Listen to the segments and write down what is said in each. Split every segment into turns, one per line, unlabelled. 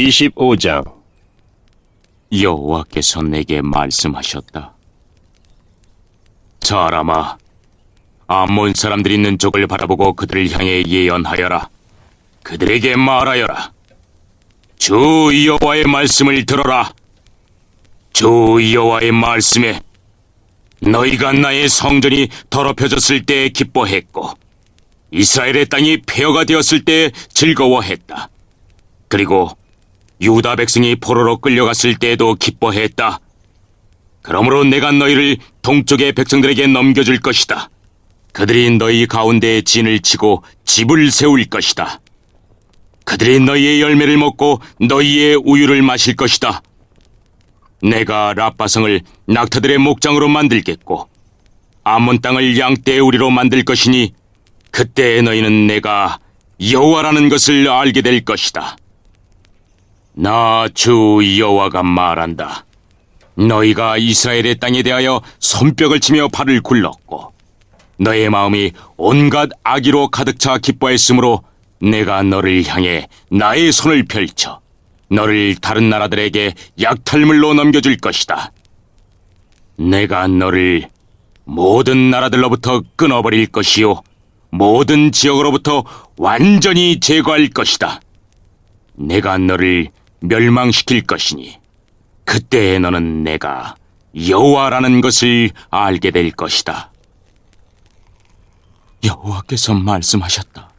25장.
여호와께서 내게 말씀하셨다. 사람아, 암몬 사람들이 있는 쪽을 바라보고 그들을 향해 예언하여라. 그들에게 말하여라. 주 여호와의 말씀을 들어라. 주 여호와의 말씀에 너희가 나의 성전이 더럽혀졌을 때 기뻐했고 이스라엘의 땅이 폐허가 되었을 때 즐거워했다. 그리고 유다 백성이 포로로 끌려갔을 때에도 기뻐했다. 그러므로 내가 너희를 동쪽의 백성들에게 넘겨줄 것이다. 그들이 너희 가운데에 진을 치고 집을 세울 것이다. 그들이 너희의 열매를 먹고 너희의 우유를 마실 것이다. 내가 라빠성을 낙타들의 목장으로 만들겠고 암몬 땅을 양떼의 우리로 만들 것이니 그때 너희는 내가 여호와라는 것을 알게 될 것이다. 나 주 여호와가 말한다. 너희가 이스라엘의 땅에 대하여 손뼉을 치며 발을 굴렀고 너의 마음이 온갖 악의로 가득 차 기뻐했으므로 내가 너를 향해 나의 손을 펼쳐 너를 다른 나라들에게 약탈물로 넘겨줄 것이다. 내가 너를 모든 나라들로부터 끊어버릴 것이요 모든 지역으로부터 완전히 제거할 것이다. 내가 너를 멸망시킬 것이니 그때에 너는 내가 여호와라는 것을 알게 될 것이다. 여호와께서 말씀하셨다.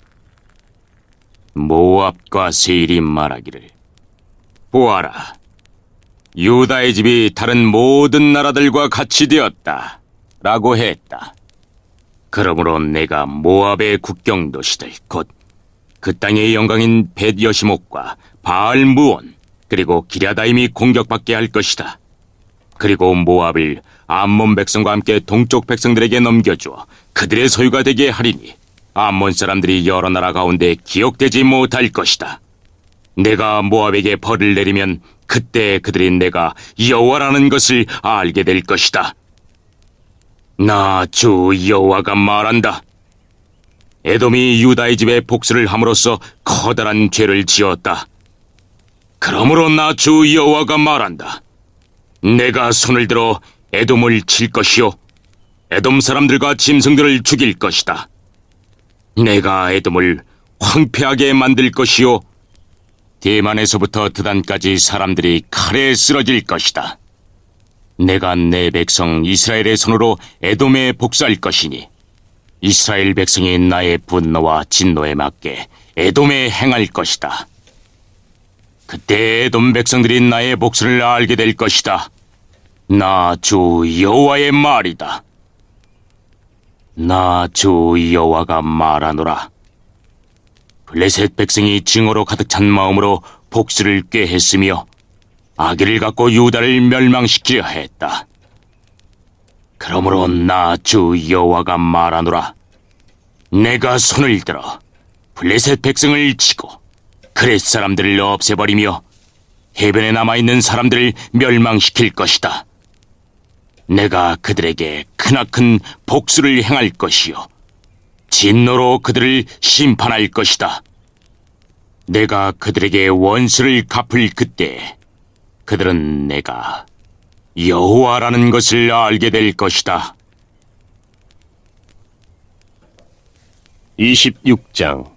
모압과 세일이 말하기를 보아라, 유다의 집이 다른 모든 나라들과 같이 되었다 라고 했다. 그러므로 내가 모압의 국경도시들 곧 그 땅의 영광인 벳여시목과 바알무온 그리고 기랴다임이 공격받게 할 것이다. 그리고 모압을 암몬 백성과 함께 동쪽 백성들에게 넘겨주어 그들의 소유가 되게 하리니 암몬 사람들이 여러 나라 가운데 기억되지 못할 것이다. 내가 모압에게 벌을 내리면 그때 그들이 내가 여호와라는 것을 알게 될 것이다. 나 주 여호와가 말한다. 에돔이 유다의 집에 복수를 함으로써 커다란 죄를 지었다. 그러므로 나 주 여호와가 말한다. 내가 손을 들어 에돔을 칠 것이요 에돔 사람들과 짐승들을 죽일 것이다. 내가 에돔을 황폐하게 만들 것이요 대만에서부터 드단까지 사람들이 칼에 쓰러질 것이다. 내가 내 백성 이스라엘의 손으로 에돔에 복수할 것이니 이스라엘 백성이 나의 분노와 진노에 맞게 에돔에 행할 것이다. 그때 에돔 백성들이 나의 복수를 알게 될 것이다. 나 주 여호와의 말이다. 나 주 여호와가 말하노라. 블레셋 백성이 증오로 가득 찬 마음으로 복수를 꾀했으며 악의를 갖고 유다를 멸망시키려 했다. 그러므로 나 주 여호와가 말하노라. 내가 손을 들어 블레셋 백성을 치고 그렛 사람들을 없애버리며 해변에 남아있는 사람들을 멸망시킬 것이다. 내가 그들에게 크나큰 복수를 행할 것이요 진노로 그들을 심판할 것이다. 내가 그들에게 원수를 갚을 그때 그들은 내가 여호와라는 것을 알게 될 것이다.
26장.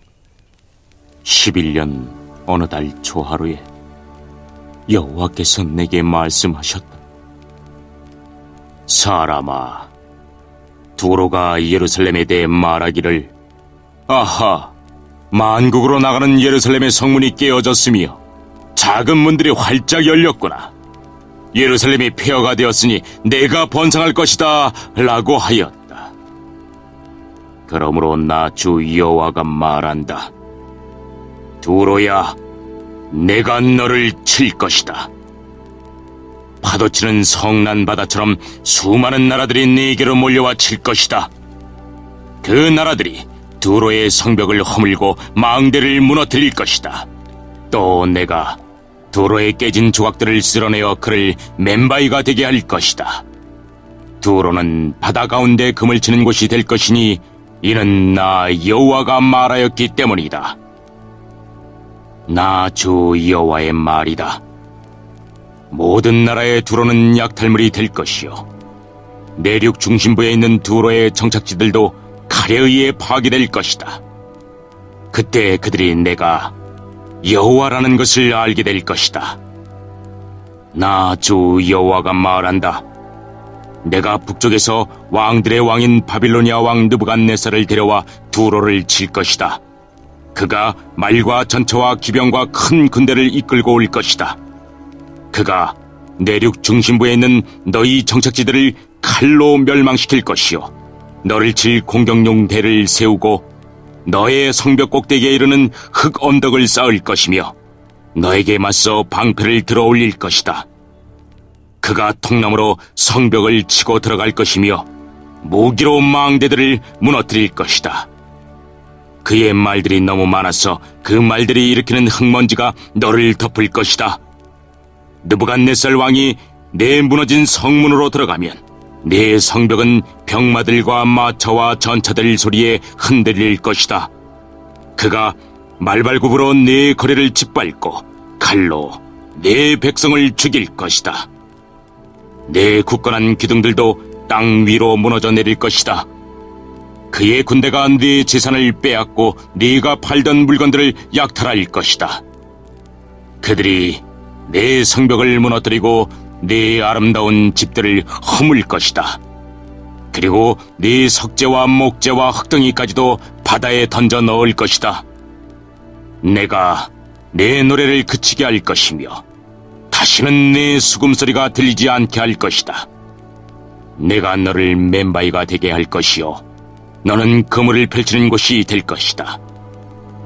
11년 어느 달 초하루에 여호와께서 내게 말씀하셨다. 사람아, 두로가 예루살렘에 대해 말하기를 아하, 만국으로 나가는 예루살렘의 성문이 깨어졌으며 작은 문들이 활짝 열렸구나. 예루살렘이 폐허가 되었으니 내가 번성할 것이다 라고 하였다. 그러므로 나 주 여호와가 말한다. 두로야, 내가 너를 칠 것이다. 파도치는 성난 바다처럼 수많은 나라들이 네게로 몰려와 칠 것이다. 그 나라들이 두로의 성벽을 허물고 망대를 무너뜨릴 것이다. 또 내가 두로의 깨진 조각들을 쓸어내어 그를 멤바이가 되게 할 것이다. 두로는 바다 가운데 금을 치는 곳이 될 것이니 이는 나 여호와가 말하였기 때문이다. 나 주 여호와의 말이다. 모든 나라의 두로는 약탈물이 될 것이요 내륙 중심부에 있는 두로의 정착지들도 칼에 의해 파괴될 것이다. 그때 그들이 내가 여호와라는 것을 알게 될 것이다. 나 주 여호와가 말한다. 내가 북쪽에서 왕들의 왕인 바빌로니아 왕 느부갓네살을 데려와 두로를 칠 것이다. 그가 말과 전차와 기병과 큰 군대를 이끌고 올 것이다. 그가 내륙 중심부에 있는 너희 정착지들을 칼로 멸망시킬 것이요 너를 칠 공격용 대를 세우고 너의 성벽 꼭대기에 이르는 흙 언덕을 쌓을 것이며 너에게 맞서 방패를 들어 올릴 것이다. 그가 통나무로 성벽을 치고 들어갈 것이며 무기로 망대들을 무너뜨릴 것이다. 그의 말들이 너무 많아서 그 말들이 일으키는 흙먼지가 너를 덮을 것이다. 느부갓네살 왕이 내 무너진 성문으로 들어가면 내 성벽은 병마들과 마차와 전차들 소리에 흔들릴 것이다. 그가 말발굽으로 내 거리를 짓밟고 칼로 내 백성을 죽일 것이다. 내 굳건한 기둥들도 땅 위로 무너져 내릴 것이다. 그의 군대가 네 재산을 빼앗고 네가 팔던 물건들을 약탈할 것이다. 그들이 내 성벽을 무너뜨리고 네 아름다운 집들을 허물 것이다. 그리고 네 석재와 목재와 흙덩이까지도 바다에 던져 넣을 것이다. 내가 내 노래를 그치게 할 것이며 다시는 내 수금소리가 들리지 않게 할 것이다. 내가 너를 맨바위가 되게 할 것이요 너는 그물을 펼치는 곳이 될 것이다.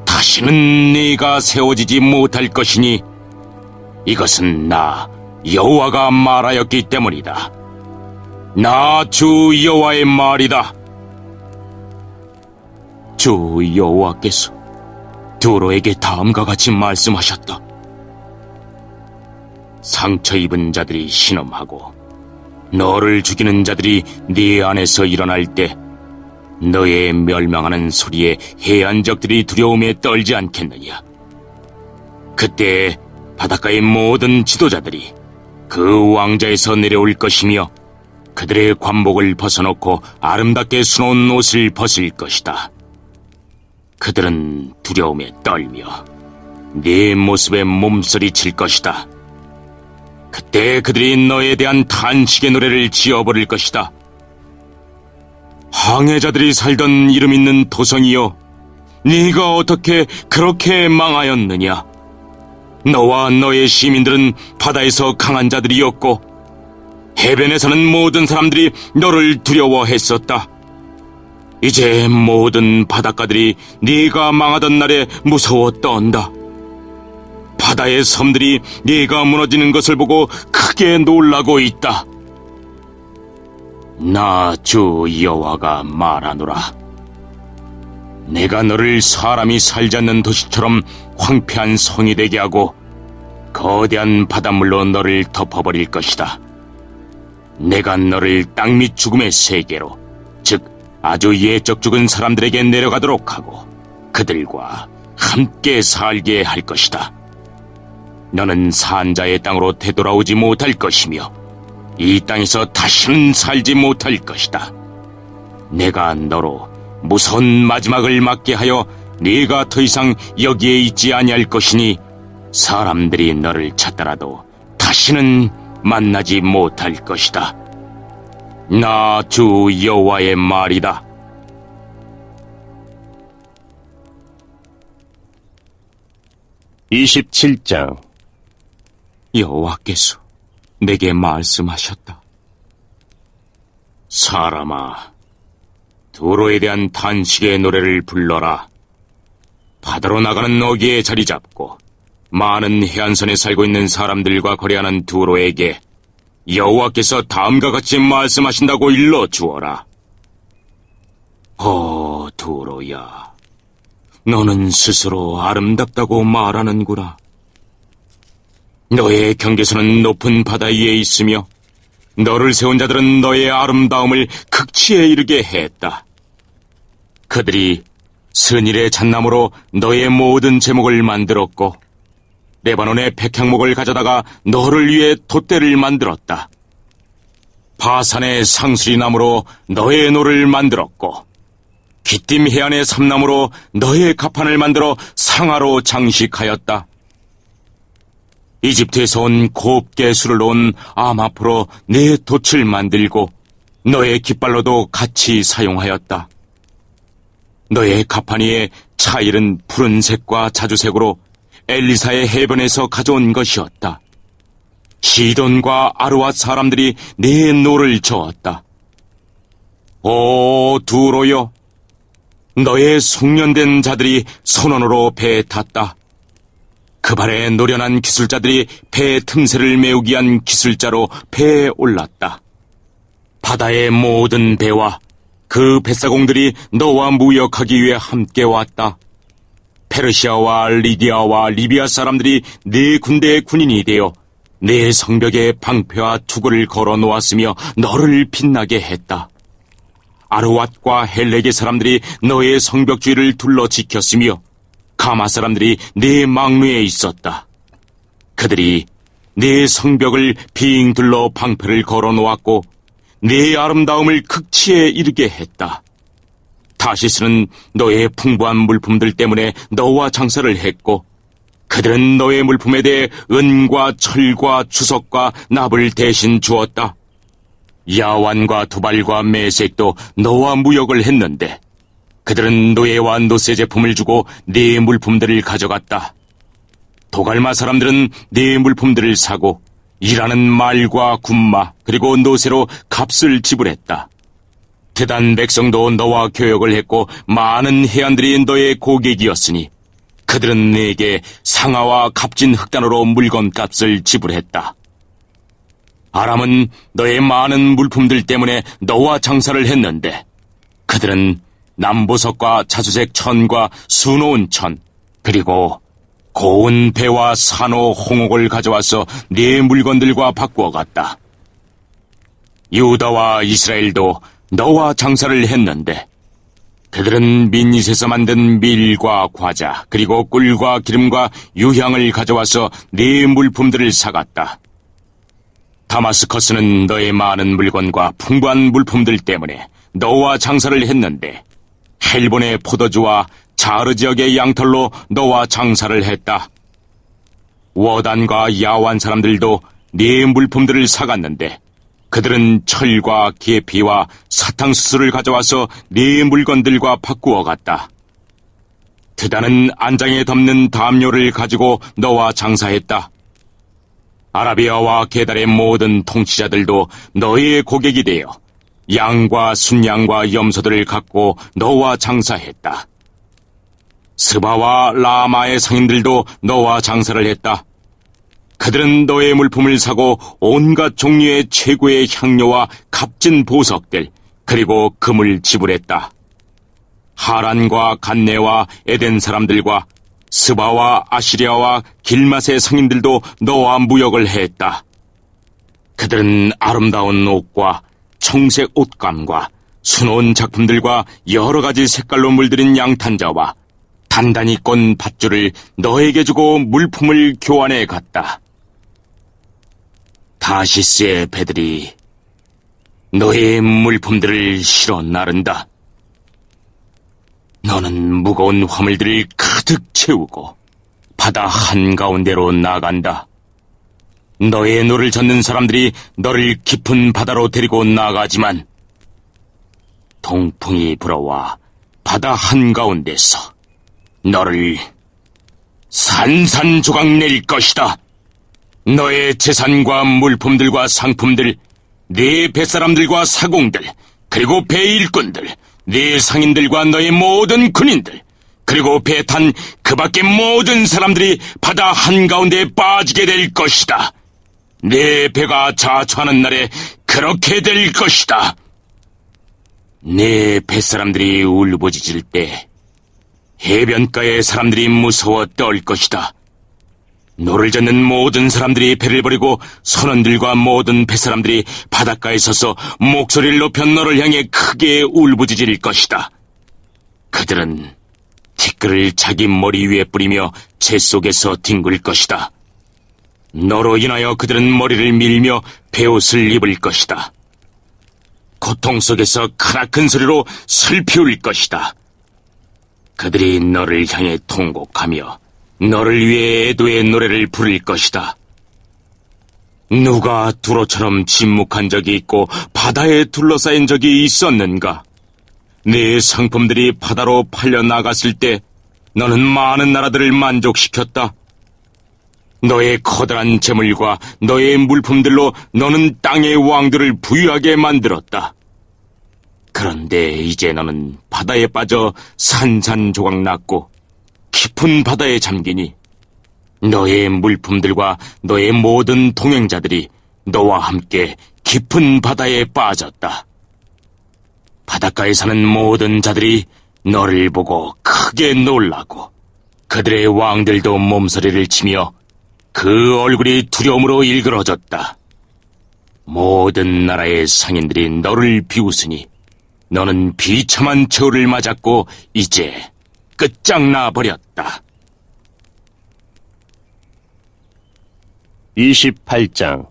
다시는 네가 세워지지 못할 것이니 이것은 나 여호와가 말하였기 때문이다. 나 주 여호와의 말이다. 주 여호와께서 두로에게 다음과 같이 말씀하셨다. 상처 입은 자들이 신음하고 너를 죽이는 자들이 네 안에서 일어날 때 너의 멸망하는 소리에 해안적들이 두려움에 떨지 않겠느냐. 그때 바닷가의 모든 지도자들이 그 왕자에서 내려올 것이며 그들의 관복을 벗어놓고 아름답게 수놓은 옷을 벗을 것이다. 그들은 두려움에 떨며 네 모습에 몸서리칠 것이다. 그때 그들이 너에 대한 탄식의 노래를 지어버릴 것이다. 항해자들이 살던 이름 있는 도성이여, 네가 어떻게 그렇게 망하였느냐? 너와 너의 시민들은 바다에서 강한 자들이었고 해변에서는 모든 사람들이 너를 두려워했었다. 이제 모든 바닷가들이 네가 망하던 날에 무서워 떤다. 바다의 섬들이 네가 무너지는 것을 보고 크게 놀라고 있다. 나 주 여호와가 말하노라. 내가 너를 사람이 살지 않는 도시처럼 황폐한 성이 되게 하고 거대한 바닷물로 너를 덮어버릴 것이다. 내가 너를 땅 밑 죽음의 세계로, 즉 아주 예적 죽은 사람들에게 내려가도록 하고 그들과 함께 살게 할 것이다. 너는 산자의 땅으로 되돌아오지 못할 것이며 이 땅에서 다시는 살지 못할 것이다. 내가 너로 무서운 마지막을 맞게 하여 네가 더 이상 여기에 있지 아니할 것이니 사람들이 너를 찾더라도 다시는 만나지 못할 것이다. 나 주 여호와의 말이다. (27장) 여호와께서 내게 말씀하셨다. 사람아, 두로에 대한 탄식의 노래를 불러라. 바다로 나가는 어귀에 자리 잡고 많은 해안선에 살고 있는 사람들과 거래하는 두로에게 여호와께서 다음과 같이 말씀하신다고 일러주어라. 두로야, 너는 스스로 아름답다고 말하는구나. 너의 경계선은 높은 바다 위에 있으며 너를 세운 자들은 너의 아름다움을 극치에 이르게 했다. 그들이 선일의 잣나무로 너의 모든 제목을 만들었고 레바논의 백향목을 가져다가 너를 위해 돛대를 만들었다. 바산의 상수리 나무로 너의 노를 만들었고 기띔 해안의 삼나무로 너의 가판을 만들어 상아로 장식하였다. 이집트에서 온 곱게 술을 놓은 암 앞으로 내 돛을 만들고 너의 깃발로도 같이 사용하였다. 너의 가판 위에 차일은 푸른색과 자주색으로 엘리사의 해변에서 가져온 것이었다. 시돈과 아르왓 사람들이 내 노를 저었다. 오 두로여, 너의 숙련된 자들이 선원으로 배에 탔다. 그 발에 노련한 기술자들이 배 틈새를 메우기 위한 기술자로 배에 올랐다. 바다의 모든 배와 그 뱃사공들이 너와 무역하기 위해 함께 왔다. 페르시아와 리디아와 리비아 사람들이 네 군대의 군인이 되어 네 성벽에 방패와 투구를 걸어 놓았으며 너를 빛나게 했다. 아르왓과 헬렉의 사람들이 너의 성벽 주위를 둘러 지켰으며 가마 사람들이 네 망루에 있었다. 그들이 네 성벽을 빙 둘러 방패를 걸어 놓았고 네 아름다움을 극치에 이르게 했다. 다시스는 너의 풍부한 물품들 때문에 너와 장사를 했고 그들은 너의 물품에 대해 은과 철과 주석과 납을 대신 주었다. 야완과 두발과 메색도 너와 무역을 했는데 그들은 노예와 노세 제품을 주고 네 물품들을 가져갔다. 도갈마 사람들은 네 물품들을 사고 일하는 말과 군마 그리고 노세로 값을 지불했다. 대단 백성도 너와 교역을 했고 많은 해안들이 너의 고객이었으니 그들은 내게 상아와 값진 흑단으로 물건값을 지불했다. 아람은 너의 많은 물품들 때문에 너와 장사를 했는데 그들은 남보석과 자주색 천과 수놓은 천 그리고 고운 배와 산호 홍옥을 가져와서 네 물건들과 바꾸어 갔다. 유다와 이스라엘도 너와 장사를 했는데 그들은 민닛에서 만든 밀과 과자 그리고 꿀과 기름과 유향을 가져와서 네 물품들을 사갔다. 다마스커스는 너의 많은 물건과 풍부한 물품들 때문에 너와 장사를 했는데 헬본의 포도주와 자르 지역의 양털로 너와 장사를 했다. 워단과 야완 사람들도 네 물품들을 사갔는데 그들은 철과 계피와 사탕수수를 가져와서 네 물건들과 바꾸어 갔다. 드다는 안장에 덮는 담요를 가지고 너와 장사했다. 아라비아와 게달의 모든 통치자들도 너의 고객이 되어 양과 순양과 염소들을 갖고 너와 장사했다. 스바와 라마의 상인들도 너와 장사를 했다. 그들은 너의 물품을 사고 온갖 종류의 최고의 향료와 값진 보석들 그리고 금을 지불했다. 하란과 간네와 에덴 사람들과 스바와 아시리아와 길맛의 상인들도 너와 무역을 했다. 그들은 아름다운 옷과 청색 옷감과 수놓은 작품들과 여러 가지 색깔로 물들인 양탄자와 단단히 꼰 밧줄을 너에게 주고 물품을 교환해 갔다. 다시스의 배들이 너의 물품들을 실어 나른다. 너는 무거운 화물들을 가득 채우고 바다 한가운데로 나간다. 너의 노를 젓는 사람들이 너를 깊은 바다로 데리고 나가지만 동풍이 불어와 바다 한가운데서 너를 산산조각 낼 것이다. 너의 재산과 물품들과 상품들, 네 뱃사람들과 사공들, 그리고 배 일꾼들, 네 상인들과 너의 모든 군인들, 그리고 배 탄 그 밖의 모든 사람들이 바다 한가운데에 빠지게 될 것이다. 네 배가 자초하는 날에 그렇게 될 것이다. 네 뱃사람들이 울부짖을 때 해변가의 사람들이 무서워 떨 것이다. 노를 젓는 모든 사람들이 배를 버리고 선원들과 모든 뱃사람들이 바닷가에 서서 목소리를 높여 너를 향해 크게 울부짖을 것이다. 그들은 티끌을 자기 머리 위에 뿌리며 재 속에서 뒹굴 것이다. 너로 인하여 그들은 머리를 밀며 베옷을 입을 것이다. 고통 속에서 크나큰 소리로 슬피 울릴 것이다. 그들이 너를 향해 통곡하며 너를 위해 애도의 노래를 부를 것이다. 누가 두로처럼 침묵한 적이 있고 바다에 둘러싸인 적이 있었는가? 네 상품들이 바다로 팔려 나갔을 때 너는 많은 나라들을 만족시켰다. 너의 커다란 재물과 너의 물품들로 너는 땅의 왕들을 부유하게 만들었다. 그런데 이제 너는 바다에 빠져 산산조각 났고 깊은 바다에 잠기니 너의 물품들과 너의 모든 동행자들이 너와 함께 깊은 바다에 빠졌다. 바닷가에 사는 모든 자들이 너를 보고 크게 놀라고 그들의 왕들도 몸서리를 치며 그 얼굴이 두려움으로 일그러졌다. 모든 나라의 상인들이 너를 비웃으니 너는 비참한 처우를 맞았고 이제 끝장나 버렸다.
28장.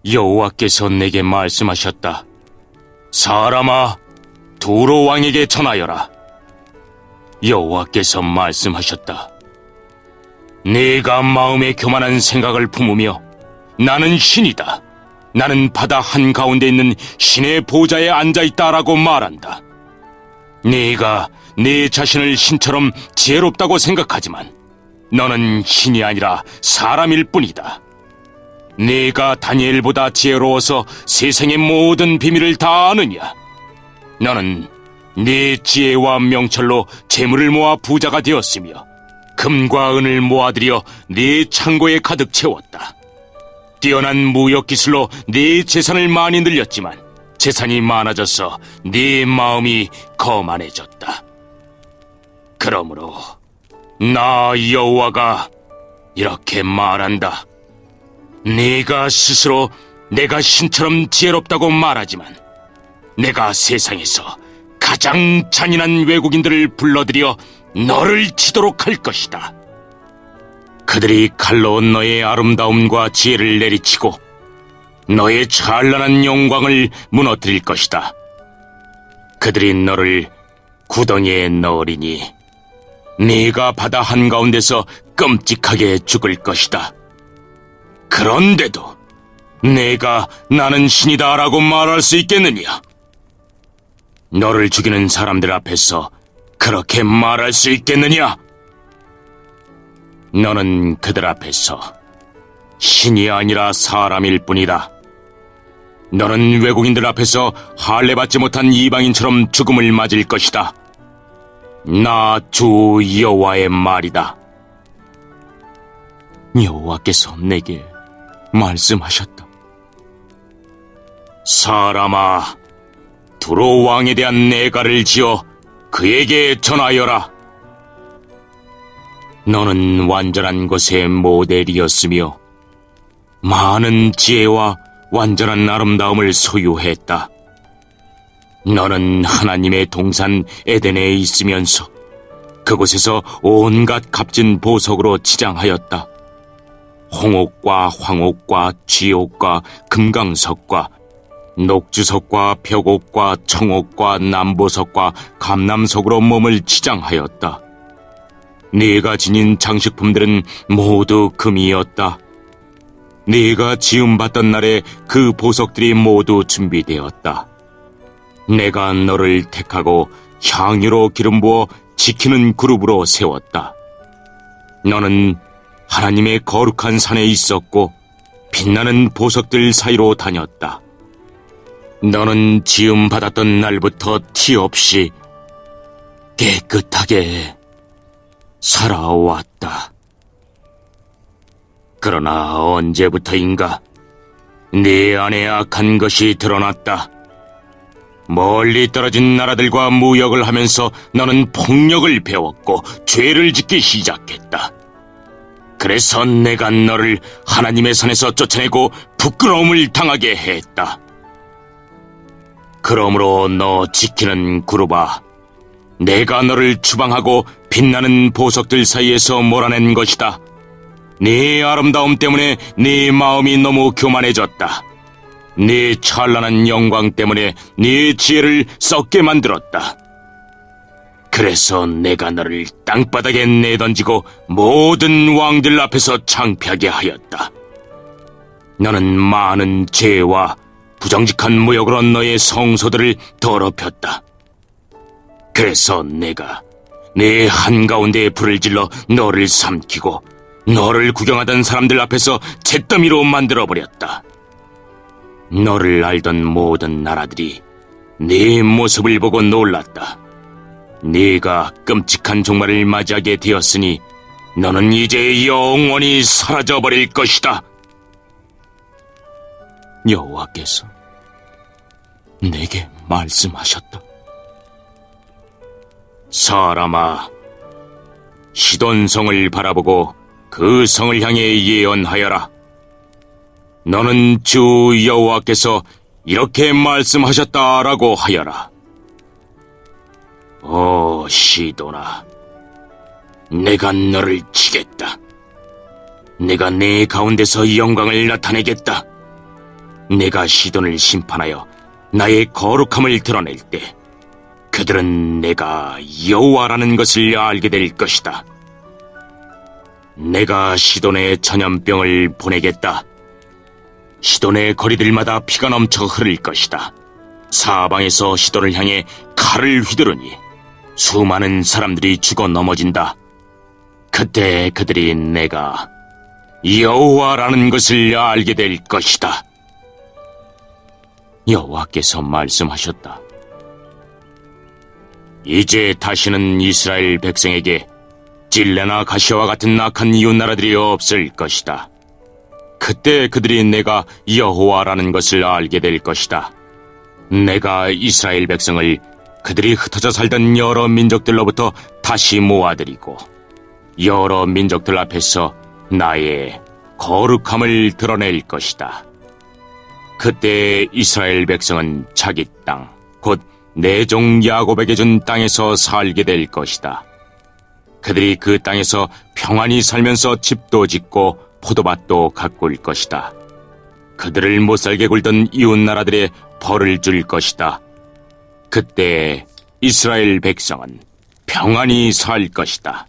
여호와께서 내게 말씀하셨다. 사람아, 두로 왕에게 전하여라. 여호와께서 말씀하셨다. 네가 마음에 교만한 생각을 품으며 나는 신이다, 나는 바다 한가운데 있는 신의 보좌에 앉아있다라고 말한다. 네가 네 자신을 신처럼 지혜롭다고 생각하지만 너는 신이 아니라 사람일 뿐이다. 네가 다니엘보다 지혜로워서 세상의 모든 비밀을 다 아느냐? 너는 네 지혜와 명철로 재물을 모아 부자가 되었으며 금과 은을 모아들여 네 창고에 가득 채웠다. 뛰어난 무역 기술로 네 재산을 많이 늘렸지만 재산이 많아져서 네 마음이 거만해졌다. 그러므로 나 여호와가 이렇게 말한다. 네가 스스로 내가 신처럼 지혜롭다고 말하지만 내가 세상에서 가장 잔인한 외국인들을 불러들여 너를 치도록 할 것이다. 그들이 칼로 너의 아름다움과 지혜를 내리치고 너의 찬란한 영광을 무너뜨릴 것이다. 그들이 너를 구덩이에 넣으리니 네가 바다 한가운데서 끔찍하게 죽을 것이다. 그런데도 내가 나는 신이다라고 말할 수 있겠느냐? 너를 죽이는 사람들 앞에서 그렇게 말할 수 있겠느냐? 너는 그들 앞에서 신이 아니라 사람일 뿐이다. 너는 외국인들 앞에서 할례받지 못한 이방인처럼 죽음을 맞을 것이다. 나 주 여호와의 말이다. 여호와께서 내게 말씀하셨다. 사람아, 두로 왕에 대한 내가를 지어 그에게 전하여라. 너는 완전한 것의 모델이었으며 많은 지혜와 완전한 아름다움을 소유했다. 너는 하나님의 동산 에덴에 있으면서 그곳에서 온갖 값진 보석으로 치장하였다. 홍옥과 황옥과 쥐옥과 금강석과 녹주석과 벽옥과 청옥과 남보석과 감남석으로 몸을 치장하였다. 네가 지닌 장식품들은 모두 금이었다. 네가 지음받던 날에 그 보석들이 모두 준비되었다. 내가 너를 택하고 향유로 기름 부어 지키는 그룹으로 세웠다. 너는 하나님의 거룩한 산에 있었고 빛나는 보석들 사이로 다녔다. 너는 지음받았던 날부터 티 없이 깨끗하게 살아왔다. 그러나 언제부터인가 네 안에 악한 것이 드러났다. 멀리 떨어진 나라들과 무역을 하면서 너는 폭력을 배웠고 죄를 짓기 시작했다. 그래서 내가 너를 하나님의 산에서 쫓아내고 부끄러움을 당하게 했다. 그러므로 너 지키는 그룹아, 내가 너를 추방하고 빛나는 보석들 사이에서 몰아낸 것이다. 네 아름다움 때문에 네 마음이 너무 교만해졌다. 네 찬란한 영광 때문에 네 지혜를 썩게 만들었다. 그래서 내가 너를 땅바닥에 내던지고 모든 왕들 앞에서 창피하게 하였다. 너는 많은 죄와 부정직한 무역으로 너의 성소들을 더럽혔다. 그래서 내가 내 한가운데에 불을 질러 너를 삼키고 너를 구경하던 사람들 앞에서 잿더미로 만들어버렸다. 너를 알던 모든 나라들이 네 모습을 보고 놀랐다. 네가 끔찍한 종말을 맞이하게 되었으니 너는 이제 영원히 사라져버릴 것이다. 여호와께서 내게 말씀하셨다. 사람아, 시돈성을 바라보고 그 성을 향해 예언하여라. 너는 주 여호와께서 이렇게 말씀하셨다라고 하여라. 오 시돈아, 내가 너를 치겠다. 내가 네 가운데서 영광을 나타내겠다. 내가 시돈을 심판하여 나의 거룩함을 드러낼 때 그들은 내가 여호와라는 것을 알게 될 것이다. 내가 시돈에 전염병을 보내겠다. 시돈의 거리들마다 피가 넘쳐 흐를 것이다. 사방에서 시돈을 향해 칼을 휘두르니 수많은 사람들이 죽어 넘어진다. 그때 그들이 내가 여호와라는 것을 알게 될 것이다. 여호와께서 말씀하셨다. 이제 다시는 이스라엘 백성에게 찔레나 가시와 같은 악한 이웃나라들이 없을 것이다. 그때 그들이 내가 여호와라는 것을 알게 될 것이다. 내가 이스라엘 백성을 그들이 흩어져 살던 여러 민족들로부터 다시 모아들이고 여러 민족들 앞에서 나의 거룩함을 드러낼 것이다. 그때 이스라엘 백성은 자기 땅, 곧 내 종 야곱에게 준 땅에서 살게 될 것이다. 그들이 그 땅에서 평안히 살면서 집도 짓고 포도밭도 가꿀 것이다. 그들을 못살게 굴던 이웃나라들의 벌을 줄 것이다. 그때 이스라엘 백성은 평안히 살 것이다.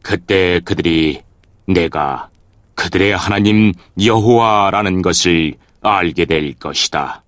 그때 그들이 내가 그들의 하나님 여호와라는 것을 알게 될 것이다.